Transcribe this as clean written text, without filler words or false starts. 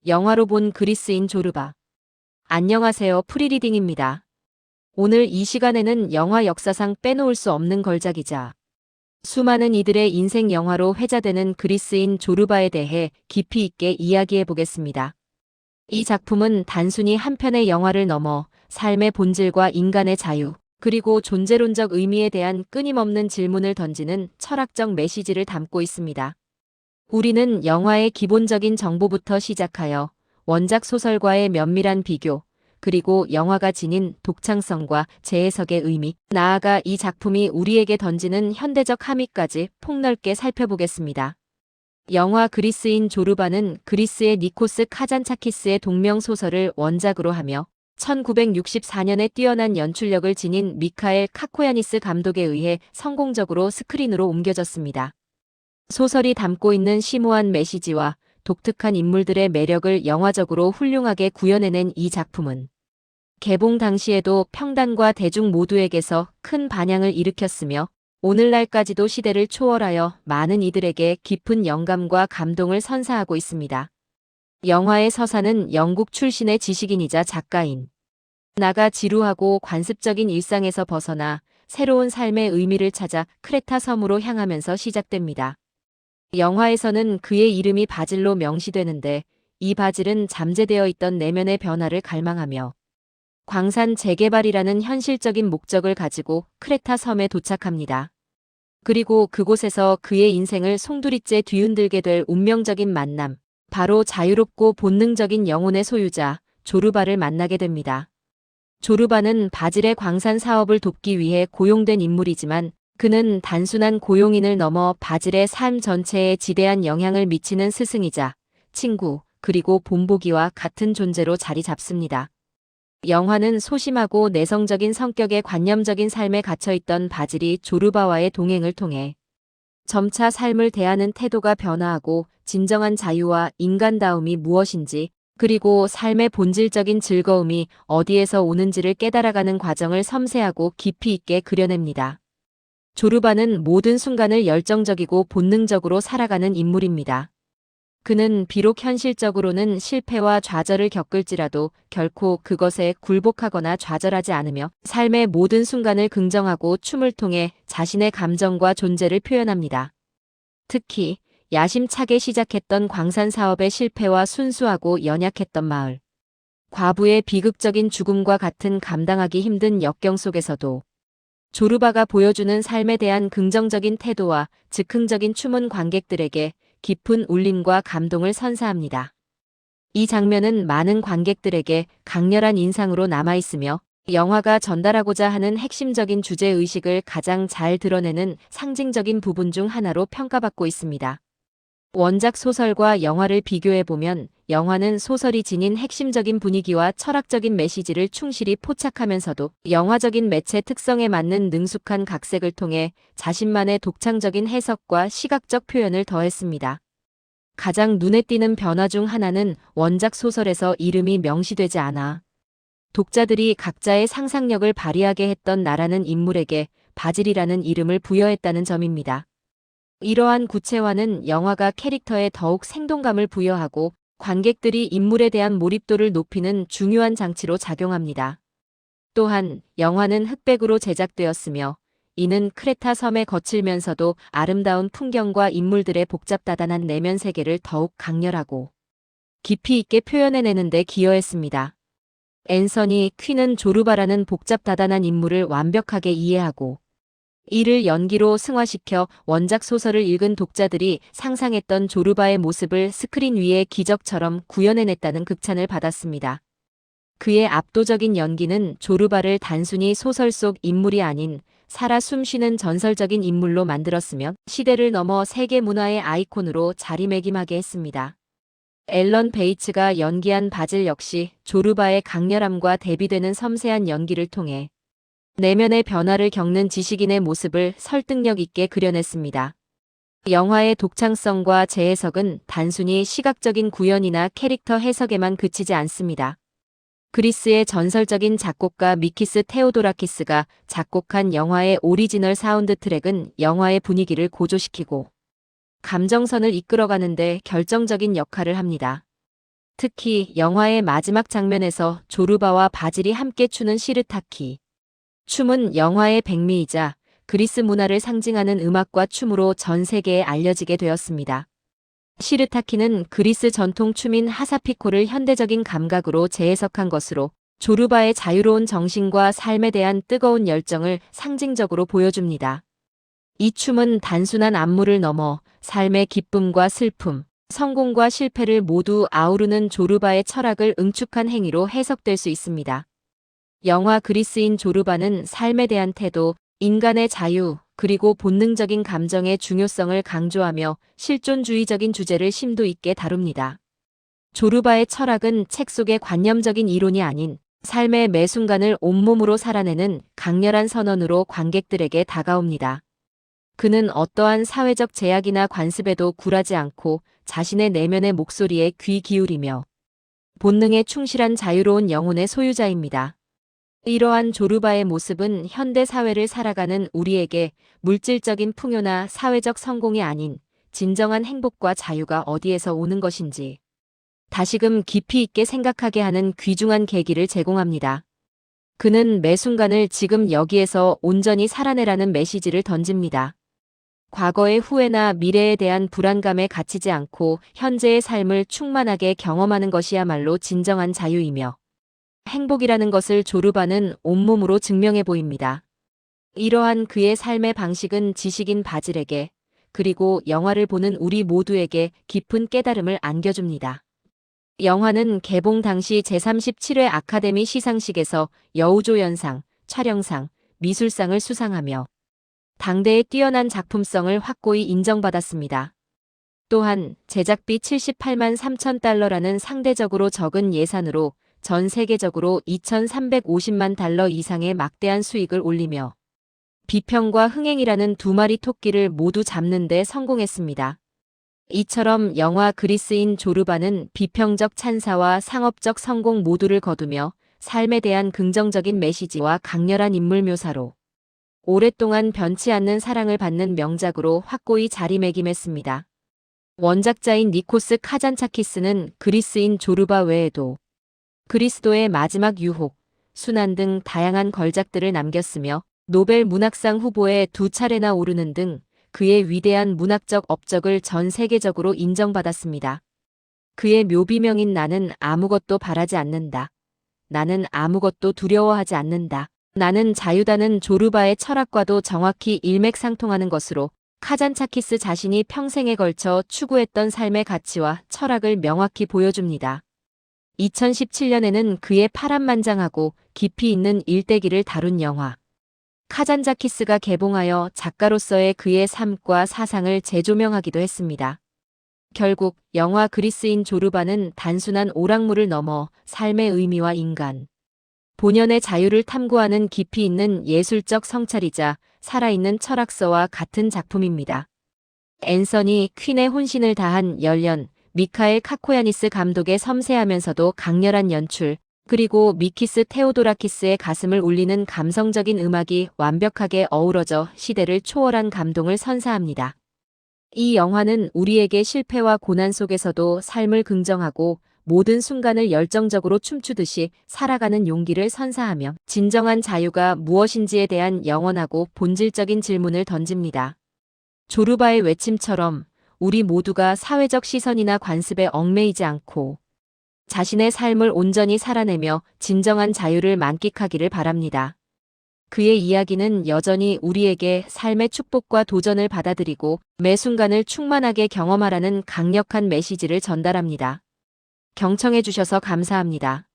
영화로 본 그리스인 조르바. 안녕하세요. 프리리딩입니다. 오늘 이 시간에는 영화 역사상 빼놓을 수 없는 걸작이자 수많은 이들의 인생 영화로 회자되는 그리스인 조르바에 대해 깊이 있게 이야기해 보겠습니다. 이 작품은 단순히 한 편의 영화를 넘어 삶의 본질과 인간의 자유, 그리고 존재론적 의미에 대한 끊임없는 질문을 던지는 철학적 메시지를 담고 있습니다. 우리는 영화의 기본적인 정보부터 시작하여 원작 소설과의 면밀한 비교, 그리고 영화가 지닌 독창성과 재해석의 의미, 나아가 이 작품이 우리에게 던지는 현대적 함의까지 폭넓게 살펴보겠습니다. 영화 그리스인 조르바는 그리스의 니코스 카잔차키스의 동명 소설을 원작으로 하며 1964년에 뛰어난 연출력을 지닌 미카엘 카코야니스 감독에 의해 성공적으로 스크린으로 옮겨졌습니다. 소설이 담고 있는 심오한 메시지와 독특한 인물들의 매력을 영화적으로 훌륭하게 구현해낸 이 작품은 개봉 당시에도 평단과 대중 모두에게서 큰 반향을 일으켰으며 오늘날까지도 시대를 초월하여 많은 이들에게 깊은 영감과 감동을 선사하고 있습니다. 영화의 서사는 영국 출신의 지식인이자 작가인 나가 지루하고 관습적인 일상에서 벗어나 새로운 삶의 의미를 찾아 크레타 섬으로 향하면서 시작됩니다. 영화에서는 그의 이름이 바질로 명시되는데 이 바질은 잠재되어 있던 내면의 변화를 갈망하며 광산 재개발이라는 현실적인 목적을 가지고 크레타 섬에 도착합니다. 그리고 그곳에서 그의 인생을 송두리째 뒤흔들게 될 운명적인 만남, 바로 자유롭고 본능적인 영혼의 소유자 조르바를 만나게 됩니다. 조르바는 바질의 광산 사업을 돕기 위해 고용된 인물이지만 그는 단순한 고용인을 넘어 바질의 삶 전체에 지대한 영향을 미치는 스승이자 친구, 그리고 본보기와 같은 존재로 자리 잡습니다. 영화는 소심하고 내성적인 성격의 관념적인 삶에 갇혀있던 바질이 조르바와의 동행을 통해 점차 삶을 대하는 태도가 변화하고 진정한 자유와 인간다움이 무엇인지, 그리고 삶의 본질적인 즐거움이 어디에서 오는지를 깨달아가는 과정을 섬세하고 깊이 있게 그려냅니다. 조르바는 모든 순간을 열정적이고 본능적으로 살아가는 인물입니다. 그는 비록 현실적으로는 실패와 좌절을 겪을지라도 결코 그것에 굴복하거나 좌절하지 않으며 삶의 모든 순간을 긍정하고 춤을 통해 자신의 감정과 존재를 표현합니다. 특히 야심차게 시작했던 광산 사업의 실패와 순수하고 연약했던 마을, 과부의 비극적인 죽음과 같은 감당하기 힘든 역경 속에서도 조르바가 보여주는 삶에 대한 긍정적인 태도와 즉흥적인 춤은 관객들에게 깊은 울림과 감동을 선사합니다. 이 장면은 많은 관객들에게 강렬한 인상으로 남아있으며 영화가 전달하고자 하는 핵심적인 주제의식을 가장 잘 드러내는 상징적인 부분 중 하나로 평가받고 있습니다. 원작 소설과 영화를 비교해보면 영화는 소설이 지닌 핵심적인 분위기와 철학적인 메시지를 충실히 포착하면서도 영화적인 매체 특성에 맞는 능숙한 각색을 통해 자신만의 독창적인 해석과 시각적 표현을 더했습니다. 가장 눈에 띄는 변화 중 하나는 원작 소설에서 이름이 명시되지 않아 독자들이 각자의 상상력을 발휘하게 했던 나라는 인물에게 바질이라는 이름을 부여했다는 점입니다. 이러한 구체화는 영화가 캐릭터에 더욱 생동감을 부여하고 관객들이 인물에 대한 몰입도를 높이는 중요한 장치로 작용합니다. 또한 영화는 흑백으로 제작되었으며 이는 크레타 섬에 거칠면서도 아름다운 풍경과 인물들의 복잡다단한 내면 세계를 더욱 강렬하고 깊이 있게 표현해내는 데 기여했습니다. 앤서니 퀸은 조르바라는 복잡다단한 인물을 완벽하게 이해하고 이를 연기로 승화시켜 원작 소설을 읽은 독자들이 상상했던 조르바의 모습을 스크린 위에 기적처럼 구현해냈다는 극찬을 받았습니다. 그의 압도적인 연기는 조르바를 단순히 소설 속 인물이 아닌 살아 숨쉬는 전설적인 인물로 만들었으며 시대를 넘어 세계 문화의 아이콘으로 자리매김하게 했습니다. 앨런 베이츠가 연기한 바질 역시 조르바의 강렬함과 대비되는 섬세한 연기를 통해 내면의 변화를 겪는 지식인의 모습을 설득력 있게 그려냈습니다. 영화의 독창성과 재해석은 단순히 시각적인 구현이나 캐릭터 해석에만 그치지 않습니다. 그리스의 전설적인 작곡가 미키스 테오도라키스가 작곡한 영화의 오리지널 사운드 트랙은 영화의 분위기를 고조시키고 감정선을 이끌어가는 데 결정적인 역할을 합니다. 특히 영화의 마지막 장면에서 조르바와 바질이 함께 추는 시르타키. 춤은 영화의 백미이자 그리스 문화를 상징하는 음악과 춤으로 전 세계에 알려지게 되었습니다. 시르타키는 그리스 전통 춤인 하사피코를 현대적인 감각으로 재해석한 것으로 조르바의 자유로운 정신과 삶에 대한 뜨거운 열정을 상징적으로 보여줍니다. 이 춤은 단순한 안무를 넘어 삶의 기쁨과 슬픔, 성공과 실패를 모두 아우르는 조르바의 철학을 응축한 행위로 해석될 수 있습니다. 영화 그리스인 조르바는 삶에 대한 태도, 인간의 자유, 그리고 본능적인 감정의 중요성을 강조하며 실존주의적인 주제를 심도 있게 다룹니다. 조르바의 철학은 책 속의 관념적인 이론이 아닌 삶의 매 순간을 온몸으로 살아내는 강렬한 선언으로 관객들에게 다가옵니다. 그는 어떠한 사회적 제약이나 관습에도 굴하지 않고 자신의 내면의 목소리에 귀 기울이며 본능에 충실한 자유로운 영혼의 소유자입니다. 이러한 조르바의 모습은 현대 사회를 살아가는 우리에게 물질적인 풍요나 사회적 성공이 아닌 진정한 행복과 자유가 어디에서 오는 것인지 다시금 깊이 있게 생각하게 하는 귀중한 계기를 제공합니다. 그는 매 순간을 지금 여기에서 온전히 살아내라는 메시지를 던집니다. 과거의 후회나 미래에 대한 불안감에 갇히지 않고 현재의 삶을 충만하게 경험하는 것이야말로 진정한 자유이며 행복이라는 것을 조르바는 온몸으로 증명해 보입니다. 이러한 그의 삶의 방식은 지식인 바질에게 그리고 영화를 보는 우리 모두에게 깊은 깨달음을 안겨줍니다. 영화는 개봉 당시 제37회 아카데미 시상식에서 여우조연상, 촬영상, 미술상을 수상하며 당대의 뛰어난 작품성을 확고히 인정받았습니다. 또한 제작비 78만 3천 달러라는 상대적으로 적은 예산으로 전 세계적으로 2,350만 달러 이상의 막대한 수익을 올리며 비평과 흥행이라는 두 마리 토끼를 모두 잡는 데 성공했습니다. 이처럼 영화 그리스인 조르바는 비평적 찬사와 상업적 성공 모두를 거두며 삶에 대한 긍정적인 메시지와 강렬한 인물 묘사로 오랫동안 변치 않는 사랑을 받는 명작으로 확고히 자리매김했습니다. 원작자인 니코스 카잔차키스는 그리스인 조르바 외에도 그리스도의 마지막 유혹, 순환 등 다양한 걸작들을 남겼으며 노벨 문학상 후보에 2차례나 오르는 등 그의 위대한 문학적 업적을 전 세계적으로 인정받았습니다. 그의 묘비명인 나는 아무것도 바라지 않는다. 나는 아무것도 두려워하지 않는다. 나는 자유다는 조르바의 철학과도 정확히 일맥상통하는 것으로 카잔차키스 자신이 평생에 걸쳐 추구했던 삶의 가치와 철학을 명확히 보여줍니다. 2017년에는 그의 파란만장하고 깊이 있는 일대기를 다룬 영화 카잔자키스가 개봉하여 작가로서의 그의 삶과 사상을 재조명하기도 했습니다. 결국 영화 그리스인 조르바는 단순한 오락물을 넘어 삶의 의미와 인간, 본연의 자유를 탐구하는 깊이 있는 예술적 성찰이자 살아있는 철학서와 같은 작품입니다. 앤서니 퀸의 혼신을 다한 열연, 미카엘 카코야니스 감독의 섬세하면서도 강렬한 연출, 그리고 미키스 테오도라키스의 가슴을 울리는 감성적인 음악이 완벽하게 어우러져 시대를 초월한 감동을 선사합니다. 이 영화는 우리에게 실패와 고난 속에서도 삶을 긍정하고 모든 순간을 열정적으로 춤추듯이 살아가는 용기를 선사하며 진정한 자유가 무엇인지에 대한 영원하고 본질적인 질문을 던집니다. 조르바의 외침처럼 우리 모두가 사회적 시선이나 관습에 얽매이지 않고 자신의 삶을 온전히 살아내며 진정한 자유를 만끽하기를 바랍니다. 그의 이야기는 여전히 우리에게 삶의 축복과 도전을 받아들이고 매 순간을 충만하게 경험하라는 강력한 메시지를 전달합니다. 경청해 주셔서 감사합니다.